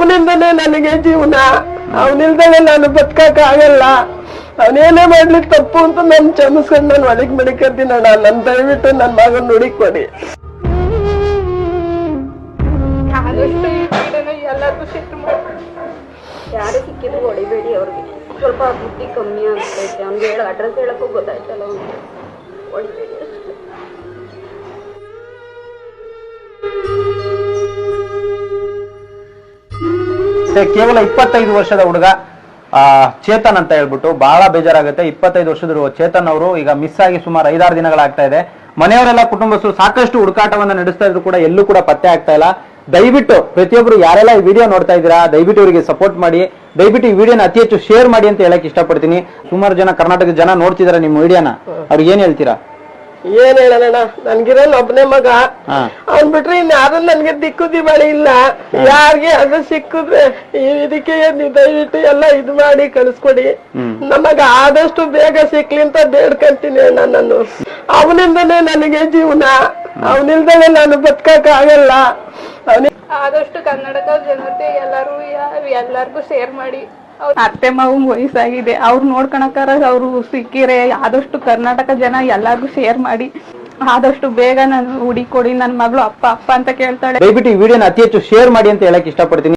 ಅವನಿಂದನೇ ನನಗೆ ಜೀವನ. ಅವನಿಲ್ದಲೆ ನಾನು ಬದುಕಕ್ ಆಗಲ್ಲ. ಅವನೇನೇ ಮಾಡ್ಲಿಕ್ಕೆ ತಪ್ಪು ಅಂತ ನಾನು ಕ್ಷಮಿಸ್ಕೊಂಡು ನಾನು ಒಳಗ್ ಮಡಿಕರ್ತೀನಣ್ಣ. ನನ್ ದಯವಿಟ್ಟು ನನ್ ಮಗನ್ ನುಡಿಕೊಡಿ. ಯಾರು ಸಿಕ್ಕಿದ್ರು ಹೊಡಿಬೇಡಿ. ಅವ್ರಿಗೆ ಸ್ವಲ್ಪ ಬುದ್ಧಿ ಕಮ್ಮಿ ಆಗ್ತೈತೆ. ಅವ್ನಿಗೆ ಅಡ್ರೆಸ್ ಹೇಳಕ್ಕೂ ಗೊತ್ತಾಯ್ತಲ್ಲ, ಅವ್ನಿಗೆ ಹೊಡಿಬೇಡಿ ಅಷ್ಟೇ. ಕೇವಲ 25 ವರ್ಷದ ಹುಡುಗ ಚೇತನ್ ಅಂತ ಹೇಳ್ಬಿಟ್ಟು ಬಹಳ ಬೇಜಾರಾಗುತ್ತೆ. 25 ವರ್ಷದ ಚೇತನ್ ಅವರು ಈಗ ಮಿಸ್ ಆಗಿ ಸುಮಾರು 5-6 ದಿನಗಳಾಗ್ತಾ ಇದೆ. ಮನೆಯವರೆಲ್ಲ ಕುಟುಂಬಸ್ಥರು ಸಾಕಷ್ಟು ಹುಡುಕಾಟವನ್ನ ನಡೆಸ್ತಾ ಇದ್ರು ಕೂಡ ಎಲ್ಲೂ ಕೂಡ ಪತ್ತೆ ಆಗ್ತಾ ಇಲ್ಲ. ದಯವಿಟ್ಟು ಪ್ರತಿಯೊಬ್ರು ಯಾರೆಲ್ಲ ಈ ವಿಡಿಯೋ ನೋಡ್ತಾ ಇದ್ದೀರಾ ದಯವಿಟ್ಟು ಇವರಿಗೆ ಸಪೋರ್ಟ್ ಮಾಡಿ. ದಯವಿಟ್ಟು ಈ ವಿಡಿಯೋನ ಅತಿ ಹೆಚ್ಚು ಶೇರ್ ಮಾಡಿ ಅಂತ ಹೇಳಕ್ ಇಷ್ಟಪಡ್ತೀನಿ. ಸುಮಾರು ಜನ ಕರ್ನಾಟಕದ ಜನ ನೋಡ್ತಿದಾರೆ ನಿಮ್ಮ ವಿಡಿಯೋನ. ಅವ್ರಿಗೆ ಏನ್ ಹೇಳ್ತೀರಾ? ಏನ್ ಹೇಳೋಣ, ನನ್ಗಿರೋನ್ ಒಬ್ಬನೇ ಮಗ. ಅವ್ನ್ ಬಿಟ್ರೆ ಇನ್ ಯಾರು ನನ್ಗೆ ದಿಕ್ಕು ದಿವಾಳಿ ಇಲ್ಲ. ಯಾರಿಗೆ ಅದು ಸಿಕ್ಕಿದ್ರೆ ಇದಕ್ಕೆ ನೀವು ದಯವಿಟ್ಟು ಎಲ್ಲ ಇದು ಮಾಡಿ ಕಳಿಸ್ಕೊಡಿ. ನಮಗ ಆದಷ್ಟು ಬೇಗ ಸಿಕ್ಲಿ ಅಂತ ಬೇಡ್ಕೊಂತೀನಿ ಅಣ್ಣ. ನಾನು ಅವನಿಂದನೇ ನನಗೆ ಜೀವನ. ಅವನಿಲ್ದಲೆ ನಾನು ಬದುಕಕ್ ಆಗಲ್ಲ. ಆದಷ್ಟು ಕನ್ನಡದ ಜನತೆ ಎಲ್ಲರಿಗೂ ಶೇರ್ ಮಾಡಿ. ಅತ್ತೆ ಮಾವು ವಯಸ್ಸಾಗಿದೆ, ಅವ್ರು ನೋಡ್ಕೊಳಕಾರ ಅವ್ರು ಸಿಕ್ಕಿರೆ ಆದಷ್ಟು ಕರ್ನಾಟಕ ಜನ ಎಲ್ಲಾರ್ಗು ಶೇರ್ ಮಾಡಿ. ಆದಷ್ಟು ಬೇಗ ನಾನು ಹುಡುಕೊಡಿ. ನನ್ನ ಮಗಳು ಅಪ್ಪ ಅಪ್ಪ ಅಂತ ಕೇಳ್ತಾಳೆ. ದಯವಿಟ್ಟು ಈ ವಿಡಿಯೋನ ಅತಿ ಹೆಚ್ಚು ಶೇರ್ ಮಾಡಿ ಅಂತ ಹೇಳಕ್ ಇಷ್ಟಪಡ್ತೀನಿ.